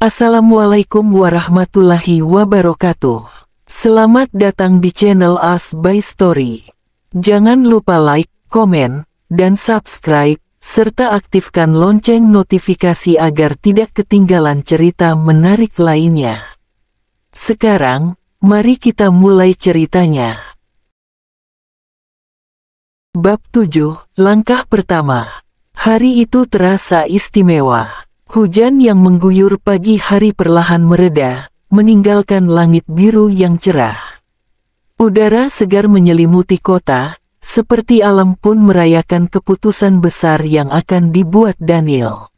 Assalamualaikum warahmatullahi wabarakatuh. Selamat datang di channel As by Story. Jangan lupa like, komen, dan subscribe, serta aktifkan lonceng notifikasi agar tidak ketinggalan cerita menarik lainnya. Sekarang, mari kita mulai ceritanya. Bab 7, Langkah Pertama. Hari itu terasa istimewa. Hujan yang mengguyur pagi hari perlahan mereda, meninggalkan langit biru yang cerah. Udara segar menyelimuti kota, seperti alam pun merayakan keputusan besar yang akan dibuat Daniel.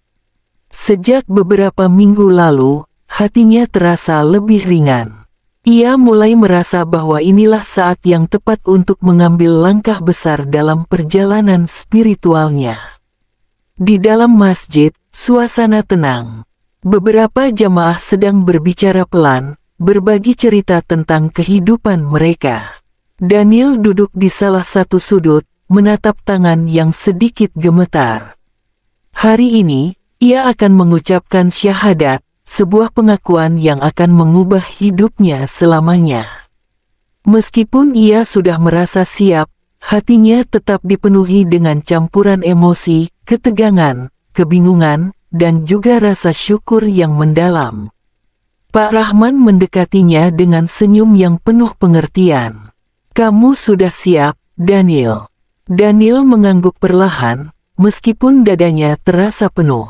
Sejak beberapa minggu lalu, hatinya terasa lebih ringan. Ia mulai merasa bahwa inilah saat yang tepat untuk mengambil langkah besar dalam perjalanan spiritualnya. Di dalam masjid, suasana tenang. Beberapa jamaah sedang berbicara pelan, berbagi cerita tentang kehidupan mereka. Daniel duduk di salah satu sudut, menatap tangan yang sedikit gemetar. Hari ini, ia akan mengucapkan syahadat, sebuah pengakuan yang akan mengubah hidupnya selamanya. Meskipun ia sudah merasa siap, hatinya tetap dipenuhi dengan campuran emosi, ketegangan, kebingungan, dan juga rasa syukur yang mendalam. Pak Rahman mendekatinya dengan senyum yang penuh pengertian. "Kamu sudah siap, Daniel." Daniel mengangguk perlahan, meskipun dadanya terasa penuh.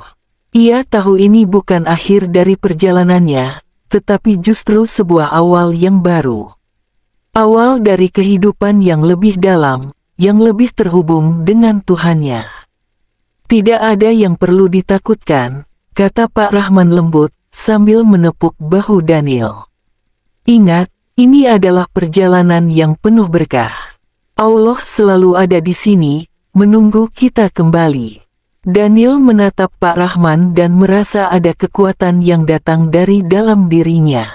Ia tahu ini bukan akhir dari perjalanannya, tetapi justru sebuah awal yang baru. Awal dari kehidupan yang lebih dalam, yang lebih terhubung dengan Tuhannya. "Tidak ada yang perlu ditakutkan," kata Pak Rahman lembut, sambil menepuk bahu Daniel. "Ingat, ini adalah perjalanan yang penuh berkah. Allah selalu ada di sini, menunggu kita kembali." Daniel menatap Pak Rahman dan merasa ada kekuatan yang datang dari dalam dirinya.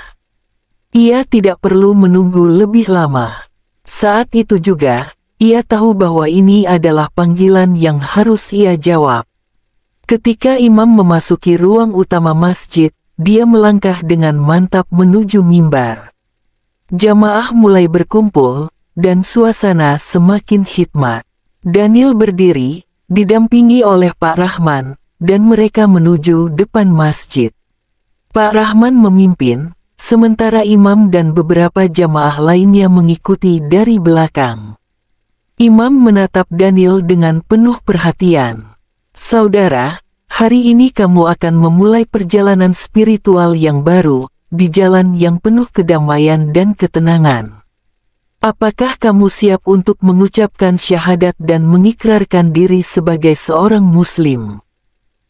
Ia tidak perlu menunggu lebih lama. Saat itu juga, ia tahu bahwa ini adalah panggilan yang harus ia jawab. Ketika imam memasuki ruang utama masjid, dia melangkah dengan mantap menuju mimbar. Jamaah mulai berkumpul, dan suasana semakin khidmat. Daniel berdiri, didampingi oleh Pak Rahman, dan mereka menuju depan masjid. Pak Rahman memimpin, sementara imam dan beberapa jamaah lainnya mengikuti dari belakang. Imam menatap Daniel dengan penuh perhatian. "Saudara, hari ini kamu akan memulai perjalanan spiritual yang baru, di jalan yang penuh kedamaian dan ketenangan. Apakah kamu siap untuk mengucapkan syahadat dan mengikrarkan diri sebagai seorang muslim?"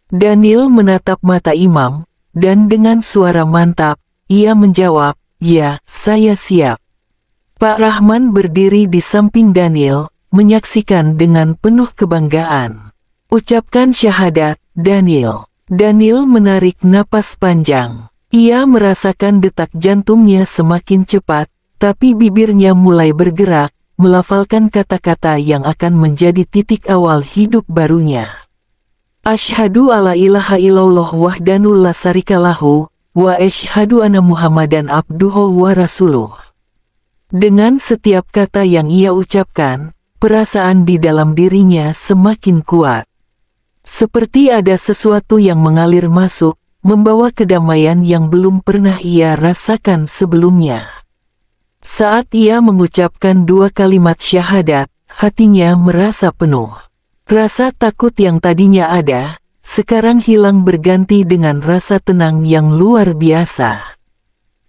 Daniel menatap mata imam, dan dengan suara mantap, ia menjawab, "Ya, saya siap." Pak Rahman berdiri di samping Daniel, menyaksikan dengan penuh kebanggaan. "Ucapkan syahadat, Daniel." Daniel menarik napas panjang. Ia merasakan detak jantungnya semakin cepat, tapi bibirnya mulai bergerak, melafalkan kata-kata yang akan menjadi titik awal hidup barunya. "Asyhadu alla ilaha illallah wahdahu la syarikalahu, wa asyhadu anna Muhammadan abduhu wa rasuluh." Dengan setiap kata yang ia ucapkan, perasaan di dalam dirinya semakin kuat. Seperti ada sesuatu yang mengalir masuk, membawa kedamaian yang belum pernah ia rasakan sebelumnya. Saat ia mengucapkan dua kalimat syahadat, hatinya merasa penuh. Rasa takut yang tadinya ada, sekarang hilang berganti dengan rasa tenang yang luar biasa.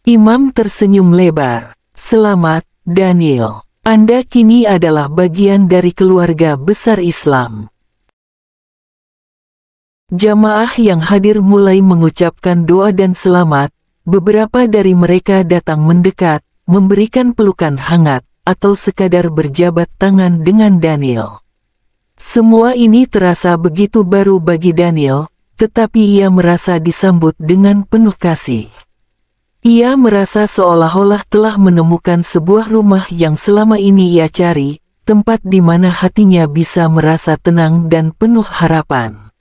Imam tersenyum lebar. "Selamat, Daniel. Anda kini adalah bagian dari keluarga besar Islam." Jamaah yang hadir mulai mengucapkan doa dan selamat. Beberapa dari mereka datang mendekat, memberikan pelukan hangat, atau sekadar berjabat tangan dengan Daniel. Semua ini terasa begitu baru bagi Daniel, tetapi ia merasa disambut dengan penuh kasih. Ia merasa seolah-olah telah menemukan sebuah rumah yang selama ini ia cari, tempat di mana hatinya bisa merasa tenang dan penuh harapan.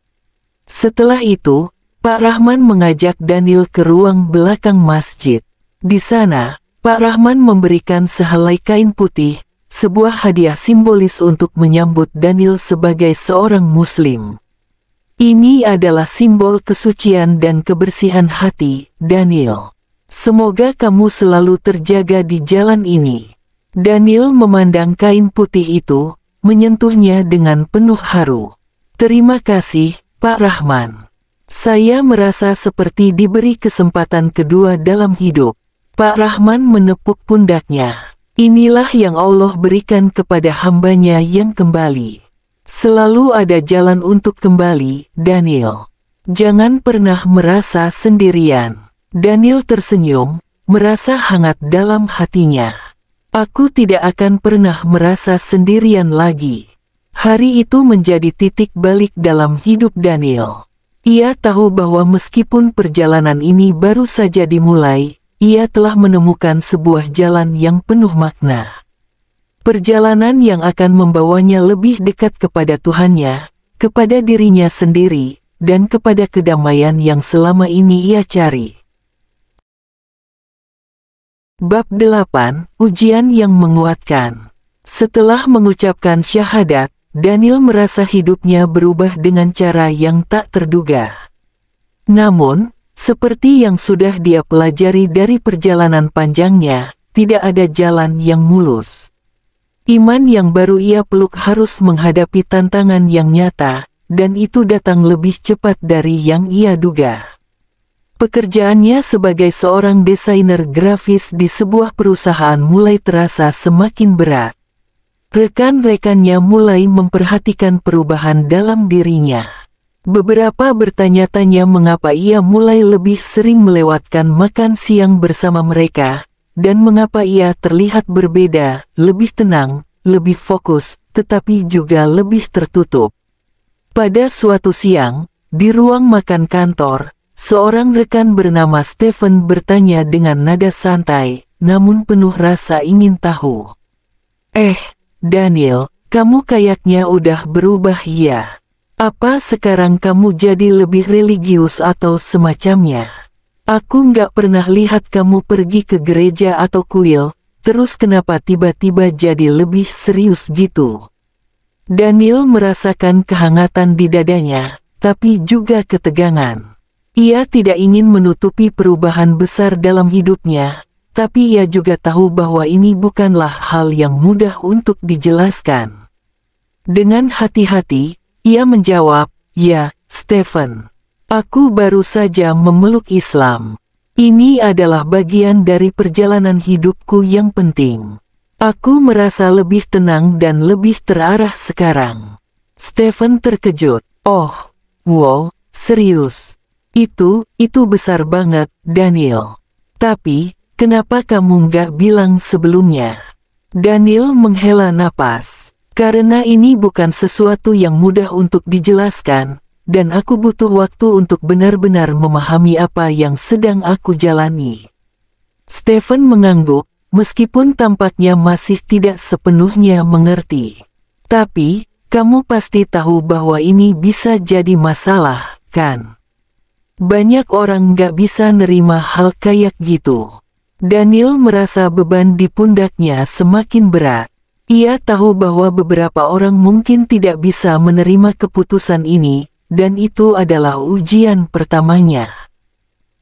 Setelah itu, Pak Rahman mengajak Daniel ke ruang belakang masjid. Di sana, Pak Rahman memberikan sehelai kain putih, sebuah hadiah simbolis untuk menyambut Daniel sebagai seorang Muslim. Ini adalah simbol kesucian dan kebersihan hati, Daniel. Semoga kamu selalu terjaga di jalan ini. Daniel memandang kain putih itu, menyentuhnya dengan penuh haru. Terima kasih, Pak Rahman. Saya merasa seperti diberi kesempatan kedua dalam hidup. Pak Rahman menepuk pundaknya. Inilah yang Allah berikan kepada hambanya yang kembali. Selalu ada jalan untuk kembali, Daniel. Jangan pernah merasa sendirian. Daniel tersenyum, merasa hangat dalam hatinya. Aku tidak akan pernah merasa sendirian lagi. Hari itu menjadi titik balik dalam hidup Daniel. Ia tahu bahwa meskipun perjalanan ini baru saja dimulai, ia telah menemukan sebuah jalan yang penuh makna. Perjalanan yang akan membawanya lebih dekat kepada Tuhannya, kepada dirinya sendiri, dan kepada kedamaian yang selama ini ia cari. Bab 8, Ujian yang Menguatkan. Setelah mengucapkan syahadat, Daniel merasa hidupnya berubah dengan cara yang tak terduga. Namun, seperti yang sudah dia pelajari dari perjalanan panjangnya, tidak ada jalan yang mulus. Iman yang baru ia peluk harus menghadapi tantangan yang nyata, dan itu datang lebih cepat dari yang ia duga. Pekerjaannya sebagai seorang desainer grafis di sebuah perusahaan mulai terasa semakin berat. Rekan-rekannya mulai memperhatikan perubahan dalam dirinya. Beberapa bertanya-tanya mengapa ia mulai lebih sering melewatkan makan siang bersama mereka, dan mengapa ia terlihat berbeda, lebih tenang, lebih fokus, tetapi juga lebih tertutup. Pada suatu siang, di ruang makan kantor, seorang rekan bernama Stephen bertanya dengan nada santai, namun penuh rasa ingin tahu. Daniel, kamu kayaknya udah berubah ya. Apa sekarang kamu jadi lebih religius atau semacamnya? Aku nggak pernah lihat kamu pergi ke gereja atau kuil, terus kenapa tiba-tiba jadi lebih serius gitu? Daniel merasakan kehangatan di dadanya, tapi juga ketegangan. Ia tidak ingin menutupi perubahan besar dalam hidupnya, tapi ia juga tahu bahwa ini bukanlah hal yang mudah untuk dijelaskan. Dengan hati-hati, ia menjawab, "Ya, Stephen. Aku baru saja memeluk Islam. Ini adalah bagian dari perjalanan hidupku yang penting. Aku merasa lebih tenang dan lebih terarah sekarang." Stephen terkejut. "Oh, wow, serius? Itu besar banget, Daniel. Tapi, kenapa kamu nggak bilang sebelumnya?" Daniel menghela napas. "Karena ini bukan sesuatu yang mudah untuk dijelaskan, dan aku butuh waktu untuk benar-benar memahami apa yang sedang aku jalani." Stephen mengangguk, meskipun tampaknya masih tidak sepenuhnya mengerti. "Tapi, kamu pasti tahu bahwa ini bisa jadi masalah, kan? Banyak orang nggak bisa nerima hal kayak gitu." Daniel merasa beban di pundaknya semakin berat. Ia tahu bahwa beberapa orang mungkin tidak bisa menerima keputusan ini, dan itu adalah ujian pertamanya.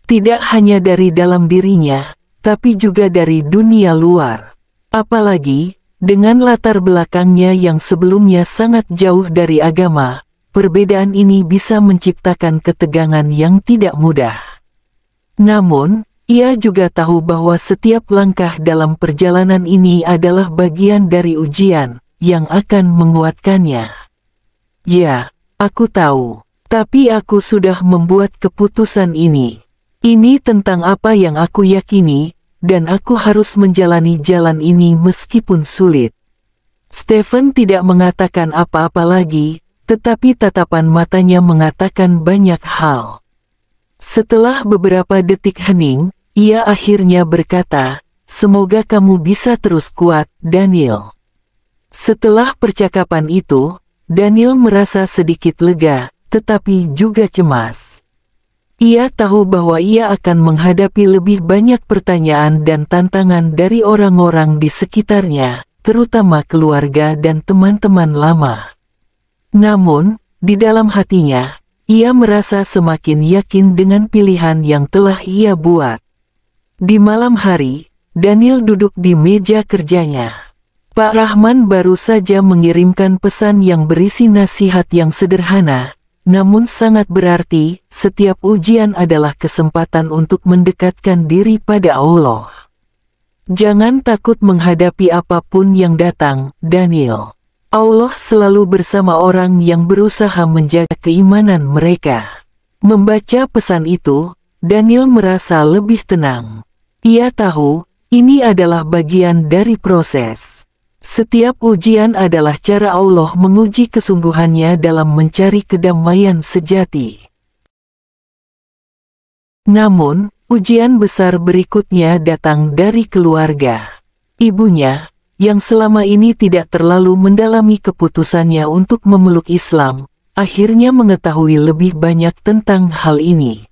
Tidak hanya dari dalam dirinya, tapi juga dari dunia luar. Apalagi, dengan latar belakangnya yang sebelumnya sangat jauh dari agama, perbedaan ini bisa menciptakan ketegangan yang tidak mudah. Namun, ia juga tahu bahwa setiap langkah dalam perjalanan ini adalah bagian dari ujian yang akan menguatkannya. "Ya, aku tahu. Tapi aku sudah membuat keputusan ini. Ini tentang apa yang aku yakini, dan aku harus menjalani jalan ini meskipun sulit." Stephen tidak mengatakan apa-apa lagi, tetapi tatapan matanya mengatakan banyak hal. Setelah beberapa detik hening, ia akhirnya berkata, "Semoga kamu bisa terus kuat, Daniel." Setelah percakapan itu, Daniel merasa sedikit lega, tetapi juga cemas. Ia tahu bahwa ia akan menghadapi lebih banyak pertanyaan dan tantangan dari orang-orang di sekitarnya, terutama keluarga dan teman-teman lama. Namun, di dalam hatinya, ia merasa semakin yakin dengan pilihan yang telah ia buat. Di malam hari, Daniel duduk di meja kerjanya. Pak Rahman baru saja mengirimkan pesan yang berisi nasihat yang sederhana, namun sangat berarti. Setiap ujian adalah kesempatan untuk mendekatkan diri pada Allah. Jangan takut menghadapi apapun yang datang, Daniel. Allah selalu bersama orang yang berusaha menjaga keimanan mereka. Membaca pesan itu, Daniel merasa lebih tenang. Ia tahu, ini adalah bagian dari proses. Setiap ujian adalah cara Allah menguji kesungguhannya dalam mencari kedamaian sejati. Namun, ujian besar berikutnya datang dari keluarga. Ibunya, yang selama ini tidak terlalu mendalami keputusannya untuk memeluk Islam, akhirnya mengetahui lebih banyak tentang hal ini.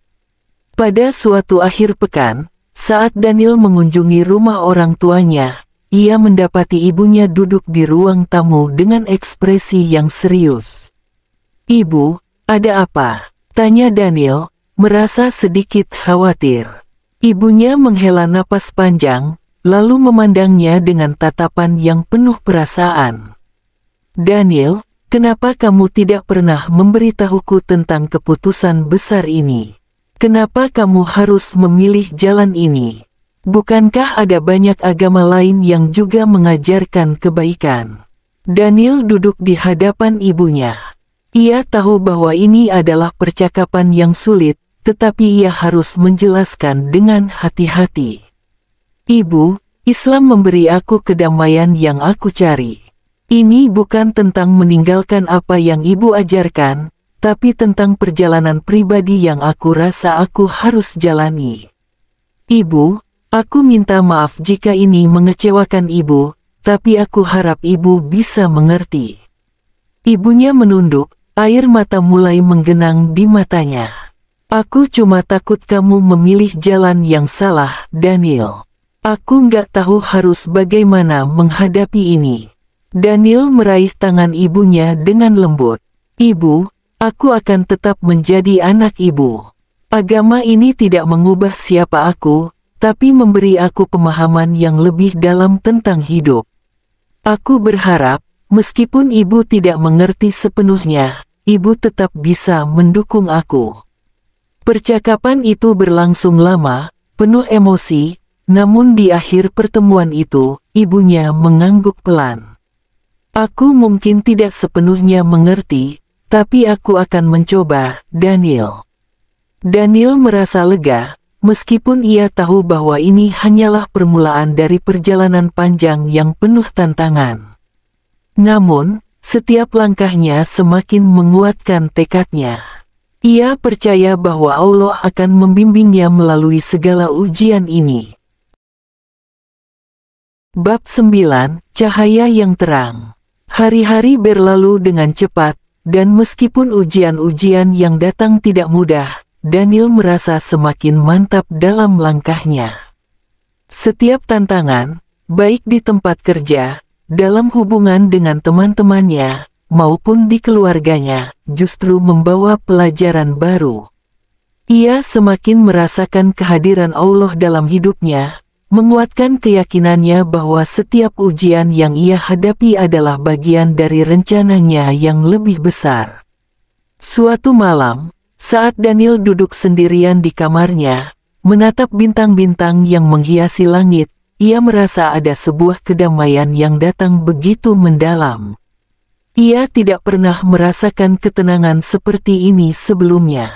Pada suatu akhir pekan, saat Daniel mengunjungi rumah orang tuanya, ia mendapati ibunya duduk di ruang tamu dengan ekspresi yang serius. "Ibu, ada apa?" tanya Daniel, merasa sedikit khawatir. Ibunya menghela napas panjang, lalu memandangnya dengan tatapan yang penuh perasaan. "Daniel, kenapa kamu tidak pernah memberitahuku tentang keputusan besar ini? Kenapa kamu harus memilih jalan ini? Bukankah ada banyak agama lain yang juga mengajarkan kebaikan?" Daniel duduk di hadapan ibunya. Ia tahu bahwa ini adalah percakapan yang sulit, tetapi ia harus menjelaskan dengan hati-hati. "Ibu, Islam memberi aku kedamaian yang aku cari. Ini bukan tentang meninggalkan apa yang ibu ajarkan, tapi tentang perjalanan pribadi yang aku rasa aku harus jalani. Ibu, aku minta maaf jika ini mengecewakan ibu, tapi aku harap ibu bisa mengerti." Ibunya menunduk, air mata mulai menggenang di matanya. "Aku cuma takut kamu memilih jalan yang salah, Daniel. Aku nggak tahu harus bagaimana menghadapi ini." Daniel meraih tangan ibunya dengan lembut. "Ibu, aku akan tetap menjadi anak ibu. Agama ini tidak mengubah siapa aku, tapi memberi aku pemahaman yang lebih dalam tentang hidup. Aku berharap, meskipun ibu tidak mengerti sepenuhnya, ibu tetap bisa mendukung aku." Percakapan itu berlangsung lama, penuh emosi, namun di akhir pertemuan itu, ibunya mengangguk pelan. "Aku mungkin tidak sepenuhnya mengerti, tapi aku akan mencoba, Daniel." Daniel merasa lega, meskipun ia tahu bahwa ini hanyalah permulaan dari perjalanan panjang yang penuh tantangan. Namun, setiap langkahnya semakin menguatkan tekadnya. Ia percaya bahwa Allah akan membimbingnya melalui segala ujian ini. Bab 9, Cahaya yang Terang. Hari-hari berlalu dengan cepat, dan meskipun ujian-ujian yang datang tidak mudah, Daniel merasa semakin mantap dalam langkahnya. Setiap tantangan, baik di tempat kerja, dalam hubungan dengan teman-temannya, maupun di keluarganya, justru membawa pelajaran baru. Ia semakin merasakan kehadiran Allah dalam hidupnya, menguatkan keyakinannya bahwa setiap ujian yang ia hadapi adalah bagian dari rencananya yang lebih besar. Suatu malam, saat Daniel duduk sendirian di kamarnya, menatap bintang-bintang yang menghiasi langit, ia merasa ada sebuah kedamaian yang datang begitu mendalam. Ia tidak pernah merasakan ketenangan seperti ini sebelumnya.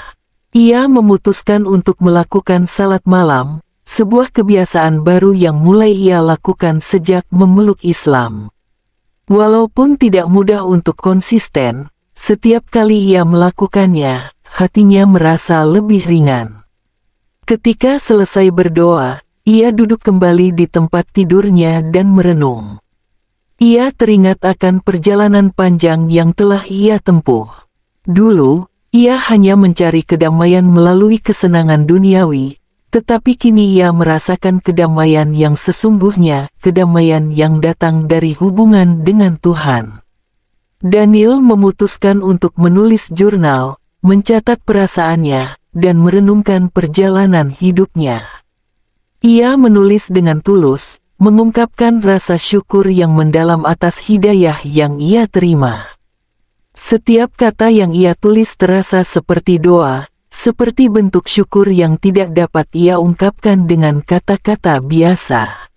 Ia memutuskan untuk melakukan salat malam, sebuah kebiasaan baru yang mulai ia lakukan sejak memeluk Islam. Walaupun tidak mudah untuk konsisten, setiap kali ia melakukannya, hatinya merasa lebih ringan. Ketika selesai berdoa, ia duduk kembali di tempat tidurnya dan merenung. Ia teringat akan perjalanan panjang yang telah ia tempuh. Dulu, Ia hanya mencari kedamaian melalui kesenangan duniawi, tetapi kini ia merasakan kedamaian yang sesungguhnya, kedamaian yang datang dari hubungan dengan Tuhan. Daniel memutuskan untuk menulis jurnal, mencatat perasaannya, dan merenungkan perjalanan hidupnya. Ia menulis dengan tulus, mengungkapkan rasa syukur yang mendalam atas hidayah yang ia terima. Setiap kata yang ia tulis terasa seperti doa, seperti bentuk syukur yang tidak dapat ia ungkapkan dengan kata-kata biasa.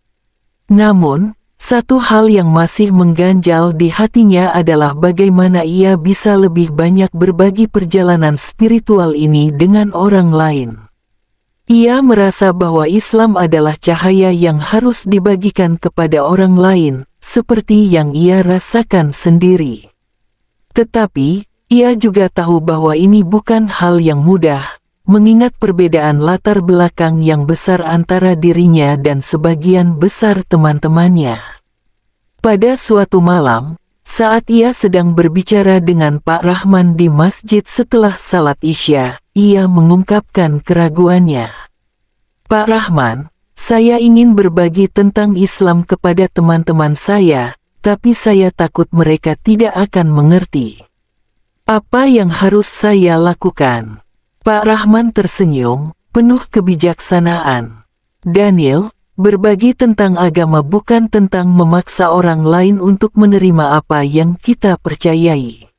Namun, satu hal yang masih mengganjal di hatinya adalah bagaimana ia bisa lebih banyak berbagi perjalanan spiritual ini dengan orang lain. Ia merasa bahwa Islam adalah cahaya yang harus dibagikan kepada orang lain, seperti yang ia rasakan sendiri. Tetapi, ia juga tahu bahwa ini bukan hal yang mudah, mengingat perbedaan latar belakang yang besar antara dirinya dan sebagian besar teman-temannya. Pada suatu malam, saat ia sedang berbicara dengan Pak Rahman di masjid setelah salat Isya, ia mengungkapkan keraguannya. "Pak Rahman, saya ingin berbagi tentang Islam kepada teman-teman saya, tapi saya takut mereka tidak akan mengerti. Apa yang harus saya lakukan?" Pak Rahman tersenyum, penuh kebijaksanaan. "Daniel, berbagi tentang agama bukan tentang memaksa orang lain untuk menerima apa yang kita percayai.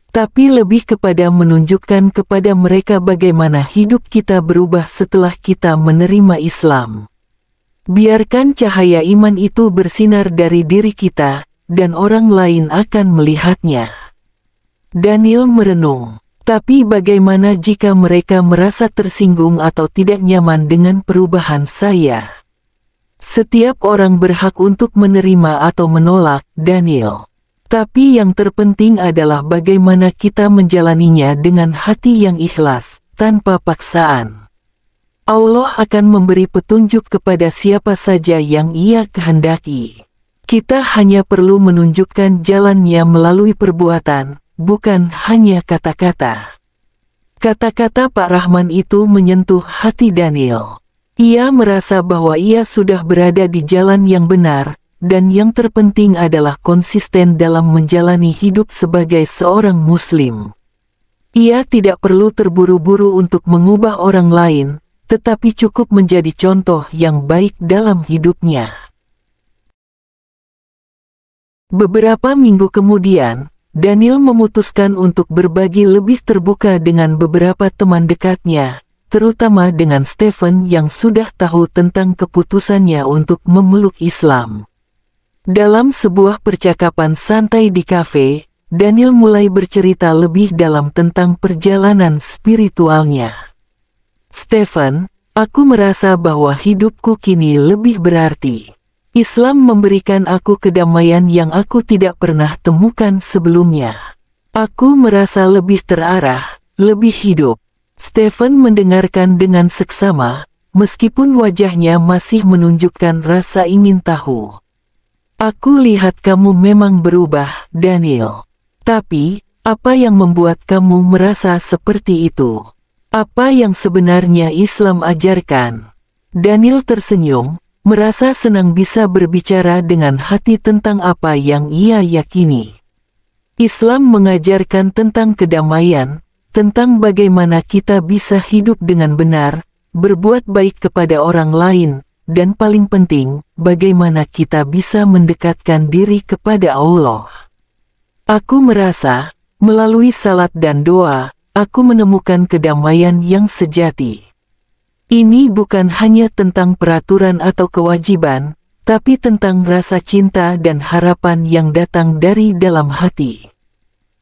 Tapi lebih kepada menunjukkan kepada mereka bagaimana hidup kita berubah setelah kita menerima Islam. Biarkan cahaya iman itu bersinar dari diri kita, dan orang lain akan melihatnya." Daniel merenung, tapi bagaimana jika mereka merasa tersinggung atau tidak nyaman dengan perubahan saya? Setiap orang berhak untuk menerima atau menolak, Daniel. Tapi yang terpenting adalah bagaimana kita menjalaninya dengan hati yang ikhlas, tanpa paksaan. Allah akan memberi petunjuk kepada siapa saja yang Ia kehendaki. Kita hanya perlu menunjukkan jalannya melalui perbuatan, bukan hanya kata-kata. Kata-kata Pak Rahman itu menyentuh hati Daniel. Ia merasa bahwa ia sudah berada di jalan yang benar, dan yang terpenting adalah konsisten dalam menjalani hidup sebagai seorang Muslim. Ia tidak perlu terburu-buru untuk mengubah orang lain, tetapi cukup menjadi contoh yang baik dalam hidupnya. Beberapa minggu kemudian, Daniel memutuskan untuk berbagi lebih terbuka dengan beberapa teman dekatnya, terutama dengan Stephen yang sudah tahu tentang keputusannya untuk memeluk Islam. Dalam sebuah percakapan santai di kafe, Daniel mulai bercerita lebih dalam tentang perjalanan spiritualnya. "Stephen, aku merasa bahwa hidupku kini lebih berarti. Islam memberikan aku kedamaian yang aku tidak pernah temukan sebelumnya. Aku merasa lebih terarah, lebih hidup." Stephen mendengarkan dengan seksama, meskipun wajahnya masih menunjukkan rasa ingin tahu. "Aku lihat kamu memang berubah, Daniel. Tapi, apa yang membuat kamu merasa seperti itu? Apa yang sebenarnya Islam ajarkan?" Daniel tersenyum, merasa senang bisa berbicara dengan hati tentang apa yang ia yakini. Islam mengajarkan tentang kedamaian, tentang bagaimana kita bisa hidup dengan benar, berbuat baik kepada orang lain, dan paling penting, bagaimana kita bisa mendekatkan diri kepada Allah. "Aku merasa, melalui salat dan doa, aku menemukan kedamaian yang sejati. Ini bukan hanya tentang peraturan atau kewajiban, tapi tentang rasa cinta dan harapan yang datang dari dalam hati."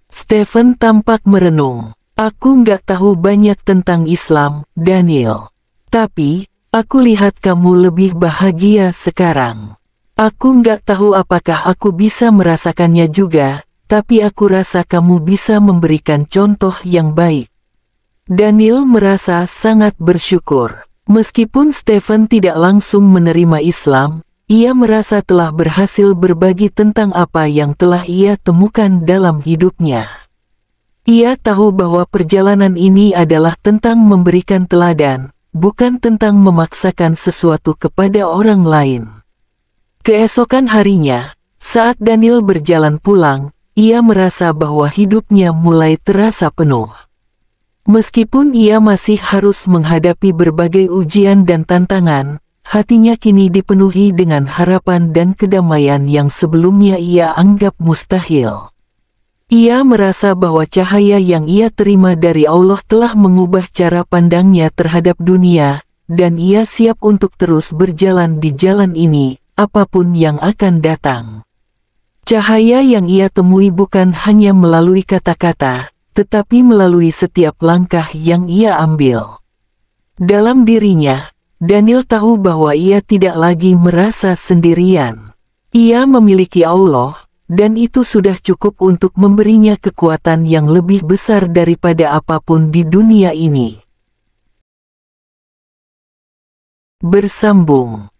Stephen tampak merenung. "Aku nggak tahu banyak tentang Islam, Daniel. Tapi, aku lihat kamu lebih bahagia sekarang. Aku nggak tahu apakah aku bisa merasakannya juga, tapi aku rasa kamu bisa memberikan contoh yang baik." Daniel merasa sangat bersyukur. Meskipun Stephen tidak langsung menerima Islam, ia merasa telah berhasil berbagi tentang apa yang telah ia temukan dalam hidupnya. Ia tahu bahwa perjalanan ini adalah tentang memberikan teladan, bukan tentang memaksakan sesuatu kepada orang lain. Keesokan harinya, saat Daniel berjalan pulang, ia merasa bahwa hidupnya mulai terasa penuh. Meskipun ia masih harus menghadapi berbagai ujian dan tantangan, hatinya kini dipenuhi dengan harapan dan kedamaian yang sebelumnya ia anggap mustahil. Ia merasa bahwa cahaya yang ia terima dari Allah telah mengubah cara pandangnya terhadap dunia, dan ia siap untuk terus berjalan di jalan ini, apapun yang akan datang. Cahaya yang ia temui bukan hanya melalui kata-kata, tetapi melalui setiap langkah yang ia ambil. Dalam dirinya, Daniel tahu bahwa ia tidak lagi merasa sendirian. Ia memiliki Allah, dan itu sudah cukup untuk memberinya kekuatan yang lebih besar daripada apapun di dunia ini. Bersambung.